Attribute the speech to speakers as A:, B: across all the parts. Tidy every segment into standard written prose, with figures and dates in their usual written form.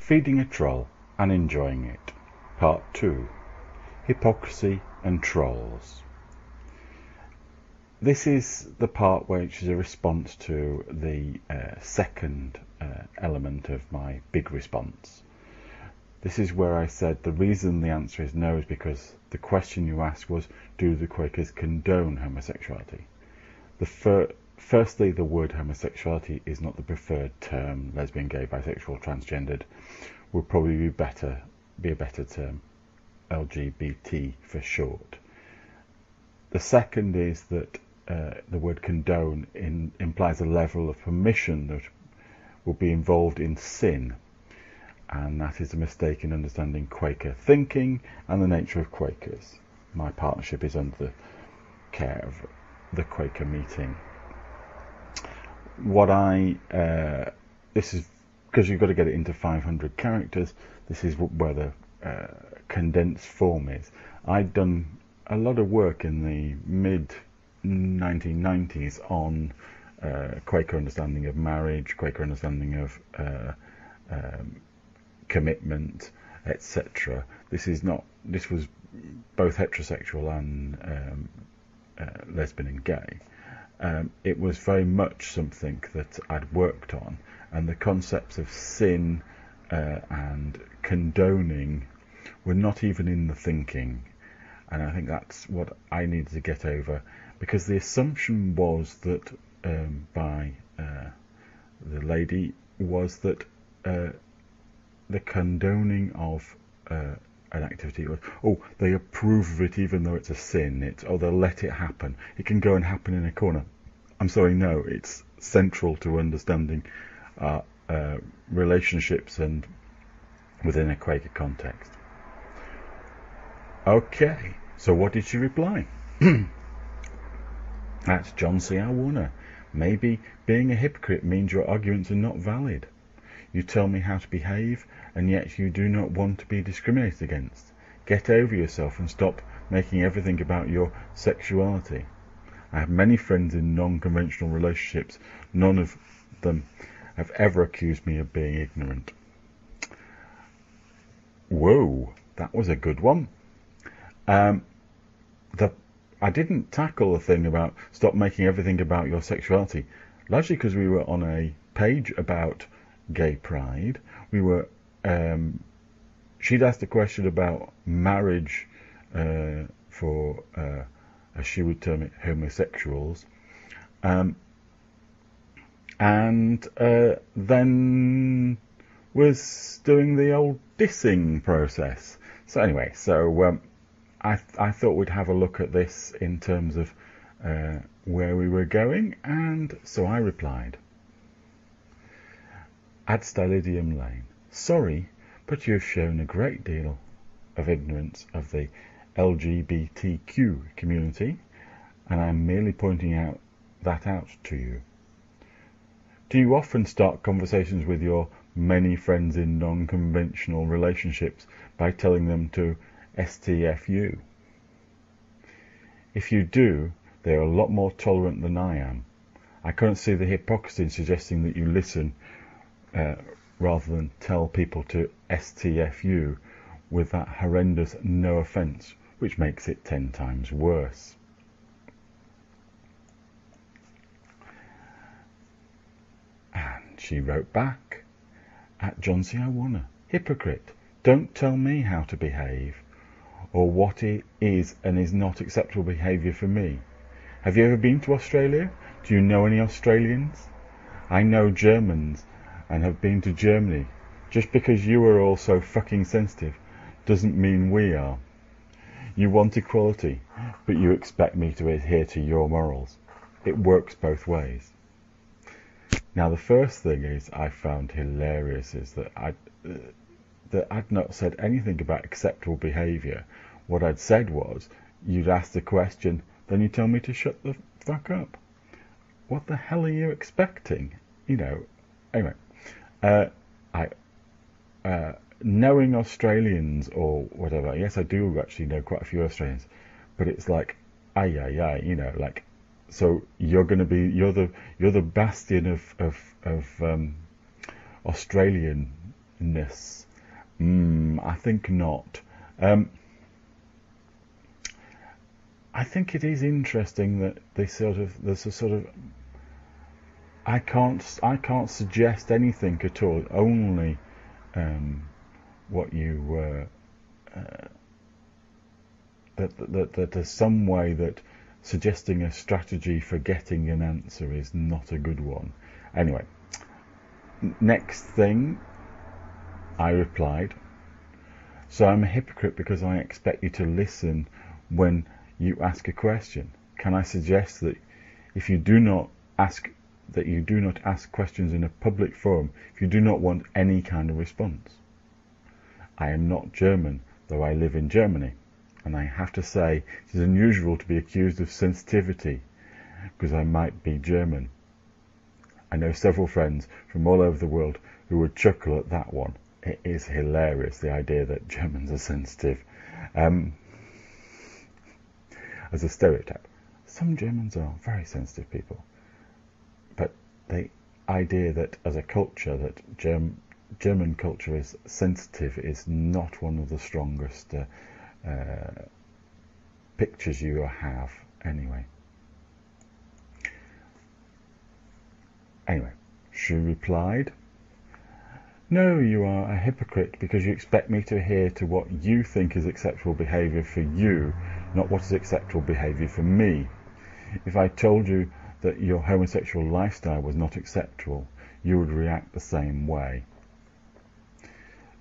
A: Feeding a Troll and Enjoying It. Part 2. Hypocrisy and Trolls. This is the part which is a response to the second element of my big response. This is where I said the reason the answer is no is because the question you asked was, do the Quakers condone homosexuality? Firstly, the word homosexuality is not the preferred term. Lesbian, gay, bisexual, transgendered would probably be a better term. LGBT for short. The second is that the word condone implies a level of permission that will be involved in sin, and that is a mistake in understanding Quaker thinking and the nature of Quakers. My partnership is under the care of the Quaker meeting. This is because you've got to get it into 500 characters. This is where the condensed form is. I'd done a lot of work in the mid 1990s on Quaker understanding of marriage, Quaker understanding of commitment, etc. This was both heterosexual and lesbian and gay. It was very much something that I'd worked on, and the concepts of sin and condoning were not even in the thinking, and I think that's what I needed to get over, because the assumption was that by the lady was that the condoning of an activity was, they approve of it even though it's a sin, they'll let it happen, it can go and happen in a corner. I'm sorry, no, it's central to understanding relationships and within a Quaker context. Okay, so what did she reply? That's Jhansi, I wonder. Maybe being a hypocrite means your arguments are not valid. You tell me how to behave, and yet you do not want to be discriminated against. Get over yourself and stop making everything about your sexuality. I have many friends in non-conventional relationships. None of them have ever accused me of being ignorant. Whoa, that was a good one. I didn't tackle the thing about stop making everything about your sexuality, largely because we were on a page about gay pride. We were she'd asked a question about marriage for as she would term it, homosexuals, and then was doing the old dissing process. So anyway, I thought we'd have a look at this in terms of where we were going, and so I replied. At StylidiumLane, sorry, but you have shown a great deal of ignorance of the LGBTQ community, and I am merely pointing that out to you. Do you often start conversations with your many friends in non-conventional relationships by telling them to STFU? If you do, they are a lot more tolerant than I am. I can't see the hypocrisy in suggesting that you listen rather than tell people to STFU with that horrendous no offence, which makes it 10 times worse. And she wrote back, at Jhansi I wanna, hypocrite, don't tell me how to behave, or what it is and is not acceptable behaviour for me. Have you ever been to Australia? Do you know any Australians? I know Germans and have been to Germany. Just because you are all so fucking sensitive doesn't mean we are. You want equality, but you expect me to adhere to your morals. It works both ways. Now, the first thing I found hilarious is that I'd not said anything about acceptable behaviour. What I'd said was, you'd ask the question, then you tell me to shut the fuck up. What the hell are you expecting? Anyway, knowing Australians or whatever, yes, I do actually know quite a few Australians, but it's like, so you're the bastion of Australian I think not. I think it is interesting that there's a sort of I can't suggest anything at all. Only what you that there's some way that suggesting a strategy for getting an answer is not a good one. Anyway, next thing, I replied, so I'm a hypocrite because I expect you to listen when you ask a question. Can I suggest that if you do not ask questions in a public forum if you do not want any kind of response? I am not German, though I live in Germany, and I have to say it is unusual to be accused of sensitivity because I might be German. I know several friends from all over the world who would chuckle at that one. It is hilarious, the idea that Germans are sensitive. As a stereotype, some Germans are very sensitive people, but the idea that as a culture that German culture is sensitive is not one of the strongest pictures you have anyway. Anyway, she replied, no, you are a hypocrite because you expect me to adhere to what you think is acceptable behaviour for you, not what is acceptable behaviour for me. If I told you that your homosexual lifestyle was not acceptable, you would react the same way.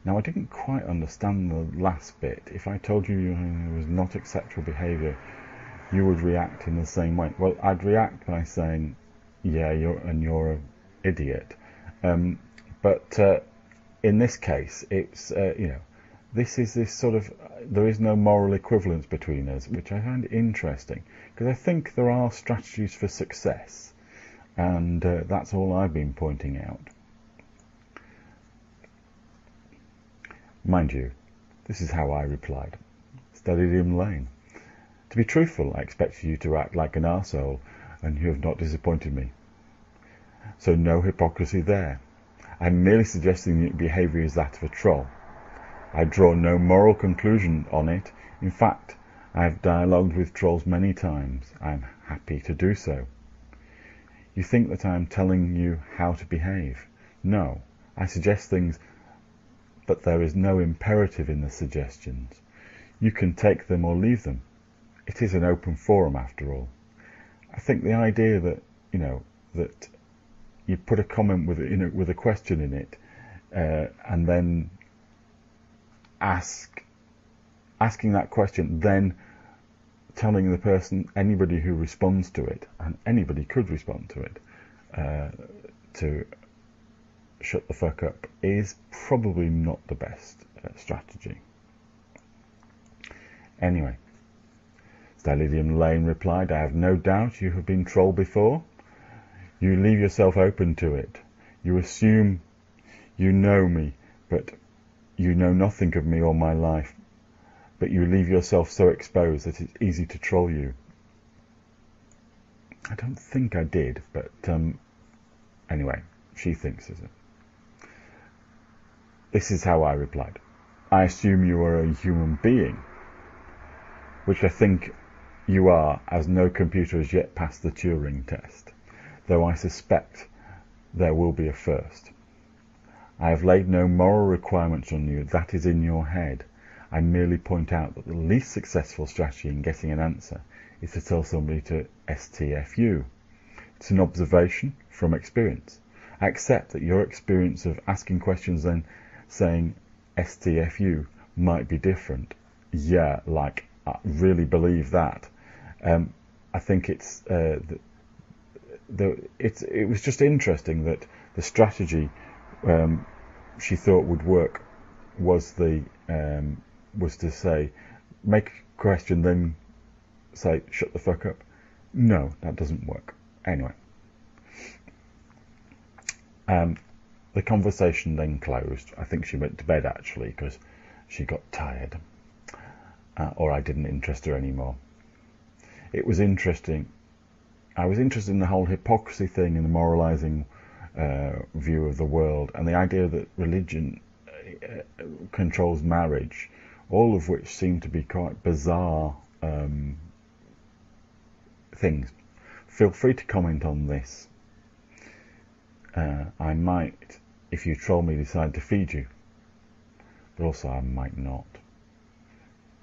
A: Now, I didn't quite understand the last bit. If I told you it was not acceptable behaviour, you would react in the same way. Well, I'd react by saying, yeah, you're an idiot. But in this case, it's, this sort of, there is no moral equivalence between us, which I find interesting, because I think there are strategies for success, and that's all I've been pointing out. Mind you, this is how I replied. StylidiumLane. To be truthful, I expected you to act like an arsehole, and you have not disappointed me. So no hypocrisy there. I'm merely suggesting that behaviour is that of a troll. I draw no moral conclusion on it. In fact, I have dialogued with trolls many times. I'm happy to do so. You think that I am telling you how to behave? No, I suggest things, but there is no imperative in the suggestions. You can take them or leave them. It is an open forum after all. I think the idea that, that you put a comment with a question in it, and then asking that question, then telling the person, anybody who responds to it, and anybody could respond to it, to shut the fuck up, is probably not the best strategy. Anyway, StylidiumLane replied, I have no doubt you have been trolled before. You leave yourself open to it. You assume you know me, but you know nothing of me or my life. But you leave yourself so exposed that it's easy to troll you. I don't think I did, but anyway, she thinks it. This is how I replied. I assume you are a human being, which I think you are, as no computer has yet passed the Turing test, though I suspect there will be a first. I have laid no moral requirements on you. That is in your head. I merely point out that the least successful strategy in getting an answer is to tell somebody to STFU. It's an observation from experience. I accept that your experience of asking questions then saying STFU might be different. Yeah, like, I really believe that. I think it was just interesting that the strategy she thought would work was to say, make a question, then say, shut the fuck up. No, that doesn't work. Anyway, the conversation then closed. I think she went to bed actually because she got tired, or I didn't interest her anymore. It was interesting. I was interested in the whole hypocrisy thing and the moralizing view of the world, and the idea that religion controls marriage, all of which seem to be quite bizarre things. Feel free to comment on this. I might, if you troll me, decide to feed you, but also I might not.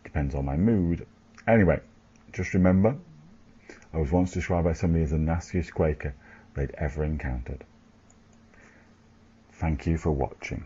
A: Depends on my mood. Anyway, just remember, I was once described by somebody as the nastiest Quaker they'd ever encountered. Thank you for watching.